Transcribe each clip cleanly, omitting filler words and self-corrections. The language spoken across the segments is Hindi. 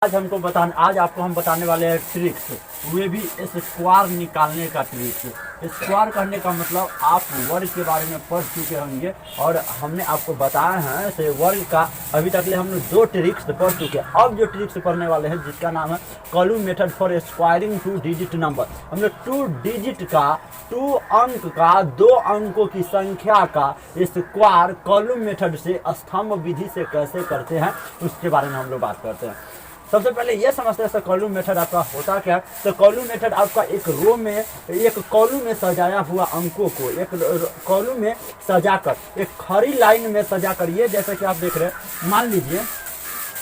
आज आपको हम बताने वाले हैं ट्रिक्स, वे भी स्क्वायर निकालने का ट्रिक्स। स्क्वायर करने का मतलब आप वर्ग के बारे में पढ़ चुके होंगे और हमने आपको बताया है से वर्ग का अभी तक हमने 2 ट्रिक्स पढ़ चुके हैं। अब जो ट्रिक्स पढ़ने वाले हैं जिसका नाम है column method for squaring 2 digit number. हमने 2 डिजिट का 2 अंक का 2 अंकों की संख्या का स्क्वायर कॉलम मेथड से स्तंभ विधि से कैसे करते हैं उसके बारे में हम लोग बात करते हैं। सबसे पहले ये समझते हैं कॉलम मेथड आपका होता क्या। तो कॉलम मेथड आपका एक रो में एक कॉलम में सजाया हुआ अंकों को एक कॉलम में सजाकर एक खड़ी लाइन में सजाकर, ये जैसे कि आप देख रहे हैं, मान लीजिए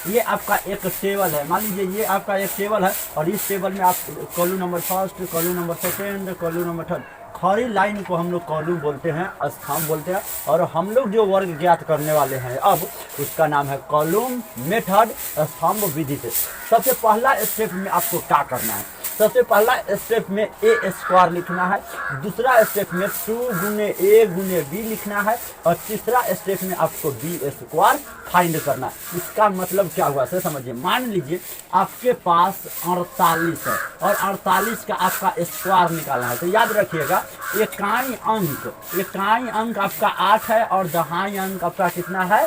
ये आपका एक टेबल है, मान लीजिए ये आपका एक टेबल है और इस टेबल में आप column number first, column number second, column number third, खड़ी लाइन को हम लोग कॉलम बोलते हैं, स्तंभ बोलते हैं। और हम लोग जो वर्ग ज्ञात करने वाले हैं अब उसका नाम है कॉलम मेथड स्तंभ विधि से। सबसे पहला स्टेप में आपको क्या करना है, सबसे पहला स्टेप में ए स्क्वायर लिखना है, दूसरा स्टेप में 2 गुने ए गुने बी लिखना है और तीसरा स्टेप में आपको बी स्क्वायर फाइंड करना है। इसका मतलब क्या हुआ सर समझिए, मान लीजिए आपके पास 48 है और 48 का आपका स्क्वायर निकालना है। तो याद रखिएगा इकाई अंक आपका 8 है और दहाई अंक आपका कितना है,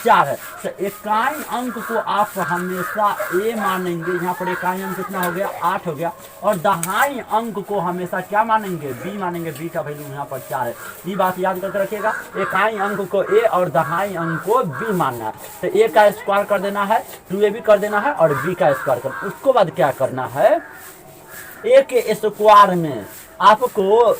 4 है। तो इकाई अंक को आप हमेशा ए मानेंगे, यहाँ पर इकाई अंक कितना हो गया, 8 हो गया, और दहाई अंक को हमेशा क्या मानेंगे, बी मानेंगे। बी का वैल्यू यहाँ पर 4 है। ये बात याद करके रखिएगा, इकाई अंक को ए और दहाई अंक को बी मानना है। तो ए का स्क्वायर कर देना है, 2ab कर देना है और बी का स्क्वायर कर। उसके बाद क्या करना है, ए के स्क्वायर में आपको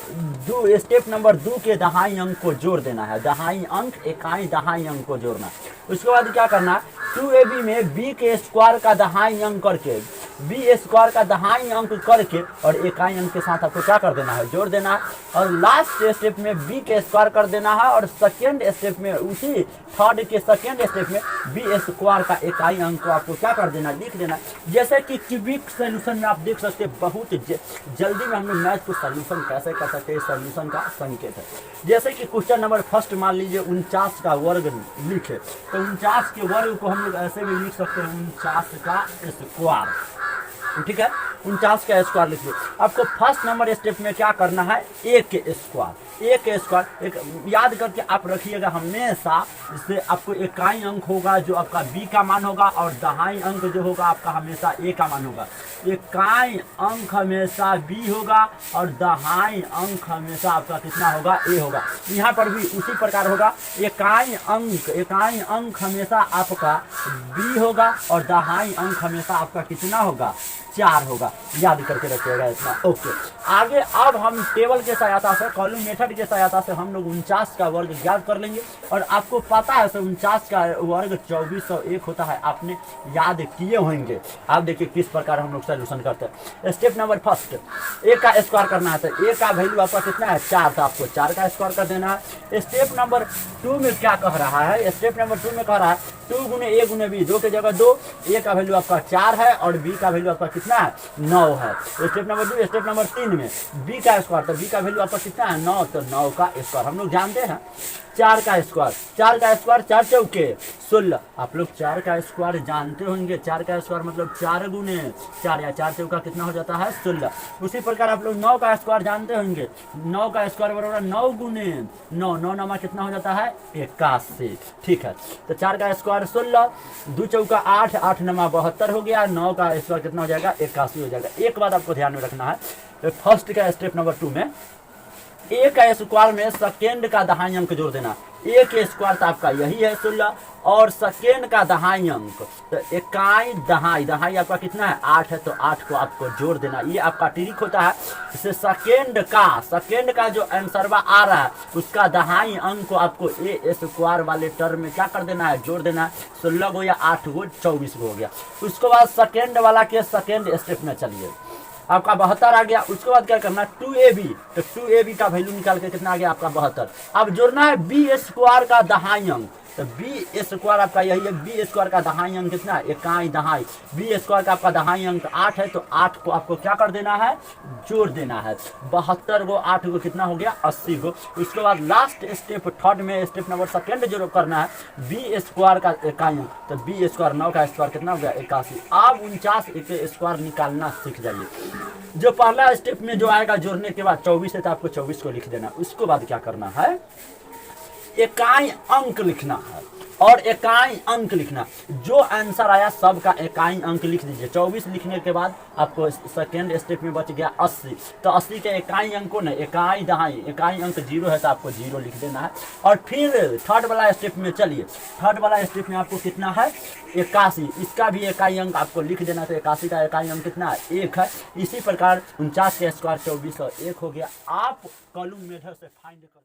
स्टेप नंबर 2 के दहाई अंक को जोड़ देना है। दहाई अंक इकाई दहाई अंक को जोड़ना। उसके बाद क्या करना है, 2ab में b के स्क्वायर का दहाई अंक करके, बी स्क्वायर का दहाई अंक करके और इकाई अंक के साथ आपको क्या कर देना है, जोड़ देना है। और लास्ट स्टेप में बी के स्क्वायर कर देना है और सेकेंड स्टेप में उसी थर्ड के सेकेंड स्टेप में बी स्क्वायर का इकाई अंक को आपको क्या कर देना, लिख देना। जैसे कि क्यूबिक सोल्यूशन में आप देख सकते हैं, बहुत जल्दी में हम लोग मैथ को सोल्यूशन कैसे कर सकते हैं, सोल्यूशन का संकेत है। जैसे कि क्वेश्चन नंबर फर्स्ट मान लीजिए 49 का वर्ग लिखे, तो 49 के वर्ग को हम लोग ऐसे भी लिख सकते हैं 49 का स्क्वायर, ठीक है। 49 का स्क्वायर लिखिए। आपको फर्स्ट नंबर स्टेप में क्या करना है, ए के स्क्वायर, ए के स्क्वायर एक याद करके आप रखिएगा हमेशा। इससे आपको इकाई अंक होगा जो आपका बी का मान होगा और दहाई अंक जो होगा आपका हमेशा ए का मान होगा। इकाई अंक हमेशा बी होगा और दहाई अंक हमेशा आपका कितना होगा, ए होगा। यहाँ पर भी उसी प्रकार होगा, इकाई अंक हमेशा आपका बी होगा और दहाई अंक हमेशा आपका कितना होगा, 4 होगा। याद करके रखिएगा इतना, ओके। आगे अब हम टेबल के सहायता से, कॉलम मेथड के सहायता से हम लोग 49 का वर्ग ज्ञात कर लेंगे। और आपको पता है 49 का वर्ग 2401 होता है, आपने याद किए होंगे। आप देखिए किस प्रकार हम लोग सोल्यूशन करते हैं। स्टेप नंबर फर्स्ट, ए का स्क्वायर करना है। तो ए का वैल्यू आपका कितना है, 4, तो आपको 4 का स्क्वायर कर देना है। स्टेप नंबर 2 में क्या कह रहा है, स्टेप नंबर 2 में कह रहा है 2 गुने ए गुने बी, 2 की जगह 2, ए का वैल्यू आपका 4 है और बी का वैल्यू आपका कितना है, 9 है। स्टेप नंबर 2, स्टेप नंबर 3 में बी का स्क्वायर, तो बी का वैल्यू आपका कितना है, 9, तो 9 का स्क्वायर। हम लोग जानते हैं 4 का स्क्वायर, 4 का स्क्वायर 4 चौके 16। आप लोग 4 का स्क्वायर जानते होंगे, 4 का स्क्वायर मतलब 4 गुने 4 या 4 चौका कितना हो जाता है, 16। उसी प्रकार आप लोग 9 का स्क्वायर जानते होंगे, 9 का स्क्वायर बराबर 9 गुने 9, 9 नमा कितना हो जाता है, 81, ठीक है। तो 4 का स्क्वायर 16, 2 चौका 8, 8 नमा 72 हो गया, 9 का स्क्वायर कितना हो जाएगा, 81 हो जाएगा। एक बात आपको ध्यान में रखना है, तो फर्स्ट का स्टेप नंबर 2 में ए का स्क्वायर में सेकेंड का दहाई अंक जोड़ देना। ए के स्क्वायर तो आपका यही है 16 और सेकेंड का दहाई अंक, तो इकाई दहाई, दहाई आपका कितना है, 8 है, तो 8 को आपको जोड़ देना। ये आपका ट्रिक होता है। इससे सेकेंड का जो आंसर आ रहा है उसका दहाई अंक को आपको ए स्क्वायर वाले टर्म में क्या कर देना है, जोड़ देना है। 16 गो या 8 गो 24 गो हो गया। उसके बाद सेकेंड वाला के सेकेंड स्टेप में चलिए, आपका 72 आ गया। उसके बाद क्या करना, 2ab, तो 2ab का वैल्यू निकाल के कितना आ गया आपका 72। अब जोड़ना है बी स्क्वायर का दहाई अंक, तो बी स्क्वायर आपका यही है। बी स्क्वायर का दहाई अंक कितना है, इकाई दहाई। बी स्क्वायर का आपका दहाई अंक 8 है, तो 8 को आपको क्या कर देना है, जोड़ देना है। 72 को 8 को कितना हो गया, 80 को। उसके बाद लास्ट स्टेप, थर्ड में स्टेप नंबर सेकेंड जो करना है, बी स्क्वायर का इकाई अंक, तो बी स्क्वायर 9 का स्क्वायर कितना हो गया, 81। आप 49 के स्क्वायर निकालना सीख जाइए। जो पहला स्टेप में जो आएगा जोड़ने के बाद 24 है, तो आपको 24 को लिख देना। उसके बाद क्या करना है, इकाई अंक लिखना है और इकाई अंक लिखना। जो आंसर आया सबका इकाई अंक लिख दीजिए। 24 लिखने के बाद आपको सेकेंड स्टेप में बच गया 80, तो 80 के इकाई अंक को ना इकाई दहाई, इकाई अंक 0 है तो आपको 0 लिख देना है। और फिर थर्ड वाला स्टेप में चलिए। थर्ड वाला स्टेप में आपको कितना है, 81, इसका भी इकाई अंक आपको लिख देना। तो 81 का इकाई अंक कितना है, 1 है। इसी प्रकार 49 के स्क्वायर 24 और 1 हो गया। आप कॉलम मेथड से फाइंड कर